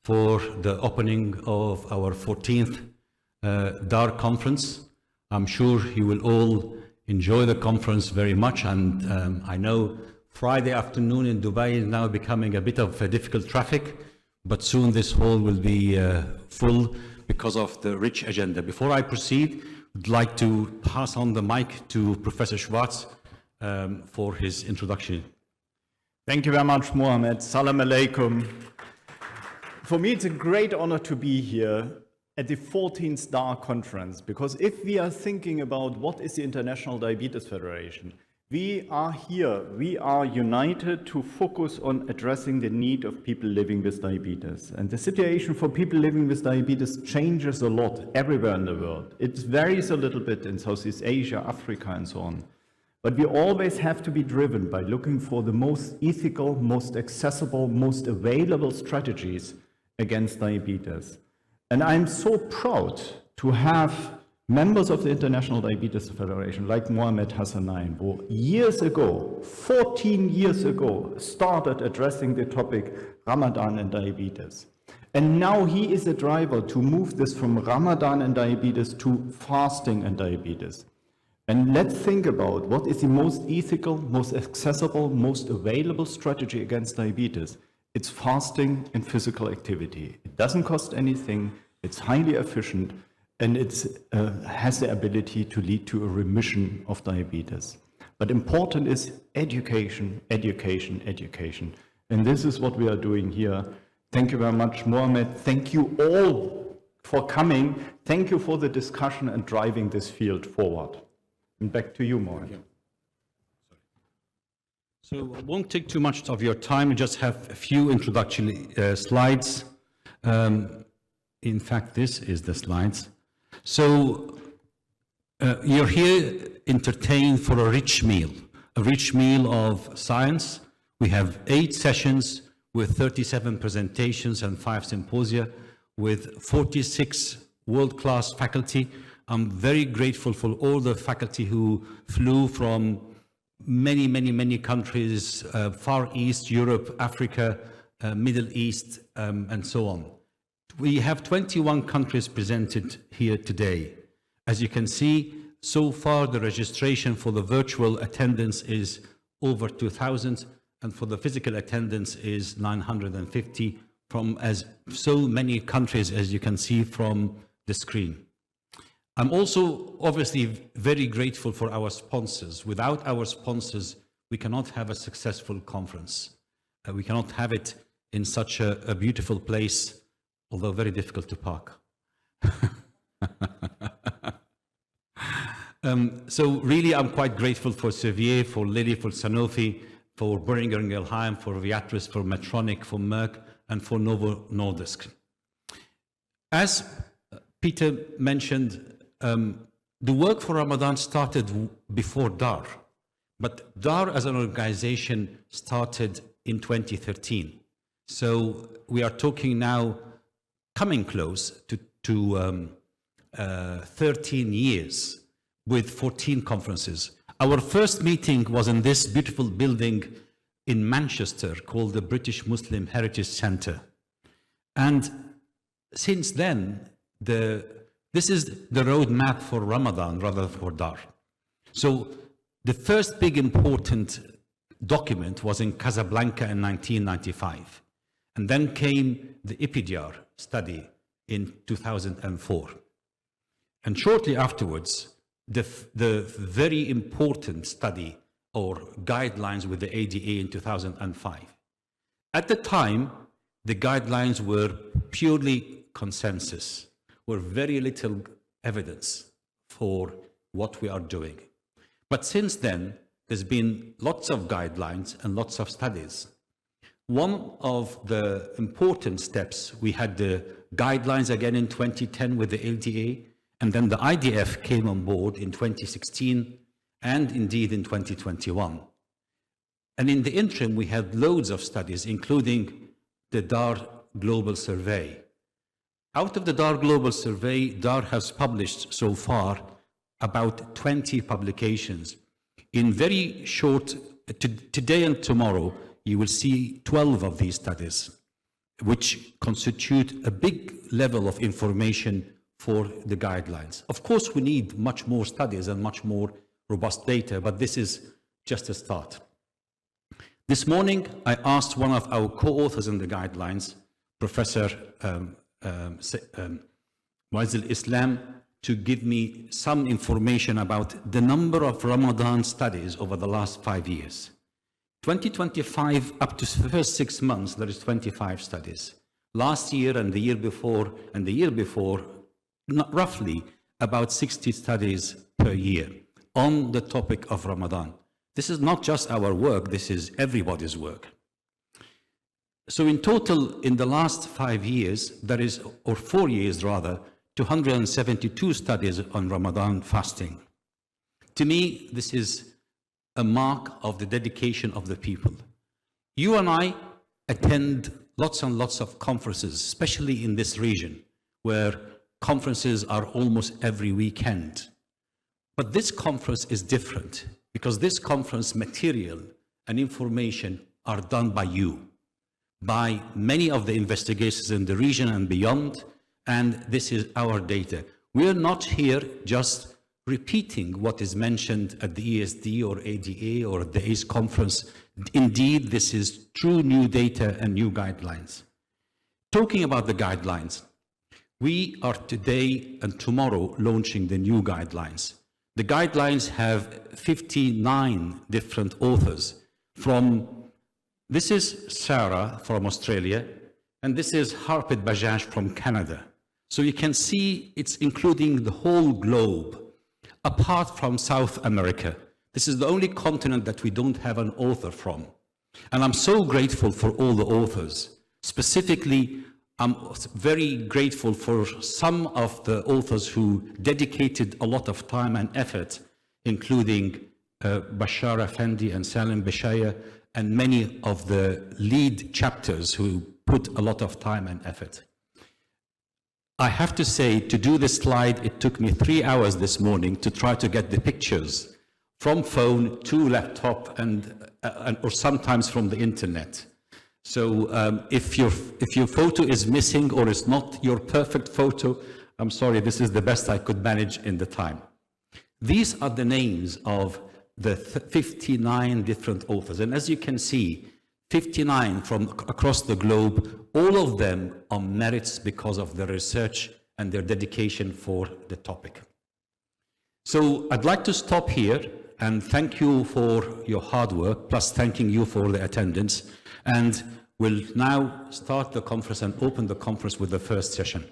for the opening of our 14th DAR conference. I'm sure you will all enjoy the conference very much, and I know Friday afternoon in Dubai is now becoming a bit of a difficult traffic, but soon this hall will be full because of the rich agenda. Before I proceed, I'd like to pass on the mic to Professor Schwarz for his introduction. Thank you very much, Mohammed. Salam alaikum. For me, it's a great honor to be here at the 14th DAR conference, because if we are thinking about what is the International Diabetes Federation, we are here, we are united to focus on addressing the need of people living with diabetes. And the situation for people living with diabetes changes a lot everywhere in the world. It varies a little bit in Southeast Asia, Africa, and so on. But we always have to be driven by looking for the most ethical, most accessible, most available strategies against diabetes. And I'm so proud to have members of the International Diabetes Federation like Mohammed Hassanein, who years ago, 14 years ago, started addressing the topic Ramadan and diabetes. And now he is a driver to move this from Ramadan and diabetes to fasting and diabetes. And let's think about what is the most ethical, most accessible, most available strategy against diabetes. It's fasting and physical activity. It doesn't cost anything, it's highly efficient, and it has the ability to lead to a remission of diabetes. But important is education, education, education. And this is what we are doing here. Thank you very much, Mohammed. Thank you all for coming. Thank you for the discussion and driving this field forward. And back to you, Mohammed. So I won't take too much of your time. I just have a few introductory slides. In fact, this is the slides. So you're here entertained for a rich meal of science. We have 8 sessions with 37 presentations and 5 symposia with 46 world-class faculty. I'm very grateful for all the faculty who flew from many countries, Far East, Europe, Africa, Middle East, and so on. We have 21 countries presented here today. As you can see, so far the registration for the virtual attendance is over 2,000, and for the physical attendance is 950 from as so many countries as you can see from the screen. I'm also obviously very grateful for our sponsors. Without our sponsors, we cannot have a successful conference. We cannot have it in such a beautiful place, although very difficult to park. So really, I'm quite grateful for Servier, for Lilly, for Sanofi, for Boehringer Ingelheim, for Viatris, for Medtronic, for Merck, and for Novo Nordisk. As Peter mentioned, the work for Ramadan started before DAR, but DAR as an organization started in 2013. So we are talking now, coming close to 13 years with 14 conferences. Our first meeting was in this beautiful building in Manchester called the British Muslim Heritage Centre. And since then, this is the roadmap for Ramadan rather than for DAR. So the first big important document was in Casablanca in 1995. And then came the EPIDIAR study in 2004. And shortly afterwards, the very important study or guidelines with the ADA in 2005. At the time, the guidelines were purely consensus, were very little evidence for what we are doing. But since then, there's been lots of guidelines and lots of studies. One of the important steps, we had the guidelines again in 2010 with the LDA, and then the IDF came on board in 2016 and indeed in 2021. And in the interim, we had loads of studies, including the DAR Global Survey. Out of the DAR Global Survey, DAR has published so far about 20 publications. In very short, today and tomorrow, you will see 12 of these studies. which constitute a big level of information for the guidelines. Of course, we need much more studies and much more robust data, but this is just a start. This morning, I asked one of our co-authors in the guidelines, Professor Mu'izz al-Islam, to give me some information about the number of Ramadan studies over the last 5 years. 2025, up to the first 6 months, there is 25 studies. Last year and the year before, roughly about 60 studies per year on the topic of Ramadan. This is not just our work, this is everybody's work. So in total, in the last 5 years, there is, or 4 years rather, 272 studies on Ramadan fasting. To me, this is a mark of the dedication of the people. You and I attend lots and lots of conferences, especially in this region, where conferences are almost every weekend. But this conference is different, because this conference material and information are done by you, by many of the investigators in the region and beyond, and this is our data. We are not here just repeating what is mentioned at the ESD or ADA or the ACE conference. Indeed, this is true new data and new guidelines. Talking about the guidelines, we are today and tomorrow launching the new guidelines. The guidelines have 59 different authors this is Sarah from Australia, and this is Harpreet Bajaj from Canada. So you can see it's including the whole globe, apart from South America. This is the only continent that we don't have an author from. And I'm so grateful for all the authors. Specifically, I'm very grateful for some of the authors who dedicated a lot of time and effort, including Bashar Effendi and Salim Beshaya, and many of the lead chapters who put a lot of time and effort. I have to say, to do this slide, it took me 3 hours this morning to try to get the pictures from phone to laptop or sometimes from the internet. So if your photo is missing or it's not your perfect photo, I'm sorry, this is the best I could manage in the time. These are the names of the 59 different authors. And as you can see, 59 from across the globe, all of them are merits because of their research and their dedication for the topic. So I'd like to stop here and thank you for your hard work, plus thanking you for the attendance. And we'll now start the conference and open the conference with the first session.